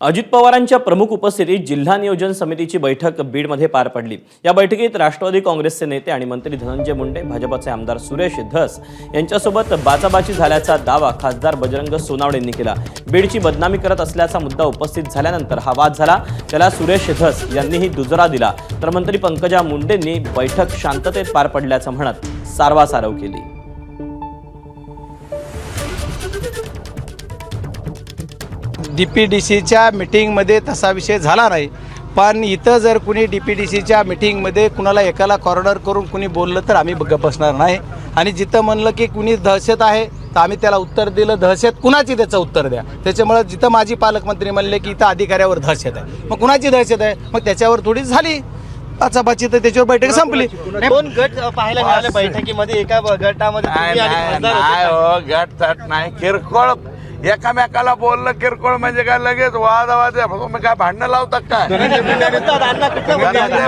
अजित पवारांच्या प्रमुख उपस्थितीत जिल्हा नियोजन समितीची बैठक बीडमध्ये पार पडली। या बैठकीत राष्ट्रवादी काँग्रेसचे नेते आणि मंत्री धनंजय मुंडे, भाजपचे आमदार सुरेश धस यांच्यासोबत बाचाबाची झाल्याचा दावा खासदार बजरंग सोनावणेंनी केला। बीडची बदनामी करत असल्याचा मुद्दा उपस्थित झाल्यानंतर हा वाद झाला। त्याला सुरेश धस यांनीही दुजोरा दिला, तर मंत्री पंकजा मुंडेंनी बैठक शांततेत पार पडल्याचं म्हणत सारवासारव केली। डीपीडीसीच्या मीटिंगमध्ये तसा विषय झाला नाही, पण इथं जर कुणी डीपीडीसीच्या मीटिंगमध्ये कुणाला एकाला कॉर्नर करून कुणी बोललं तर आम्ही गप्प बसणार नाही। आणि जिथं म्हणलं की कुणी दहशत आहे तर आम्ही त्याला उत्तर दिलं, दहशत कुणाची त्याचं उत्तर द्या। त्याच्यामुळे जिथं माजी पालकमंत्री म्हणले की इथं अधिकाऱ्यावर दहशत आहे, मग कुणाची दहशत आहे, मग त्याच्यावर थोडीच झाली बाचाबाची, तर त्याच्यावर बैठक संपली। दोन गट पाहायला मिळाले बैठकीमध्ये, एका गटामध्ये गट तट नाही, किरकोळ एकामेकाला बोललं किरकोळ म्हणजे काय लगेच वादावाद काय भांडणं लावतात काय? धनंजय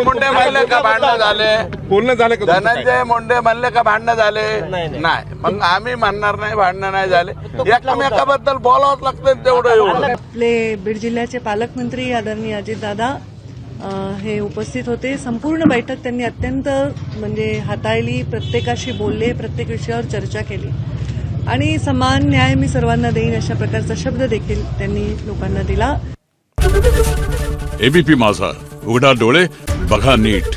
मुंडे म्हणले का भांडणं झाले? बोलणं झालं का? धनंजय मुंडे म्हणले का भांडणं झाले? नाही, मग आम्ही म्हणणार नाही भांडणं नाही झाले, एकामेकाबद्दल बोलावंच लागतं तेवढं एवढं। आपले बीड जिल्ह्याचे पालकमंत्री आदरणीय अजितदादा हे उपस्थित होते। संपूर्ण बैठक त्यांनी अत्यंत हाताळली, प्रत्येकाशी बोलले, प्रत्येक विषयावर चर्चा केली आणि समान न्याय मी सर्वांना देईन अशा प्रकारचा शब्द देखील त्यांनी लोकांना दिला। एबीपी माझा, उघडा डोळे बघा नीट।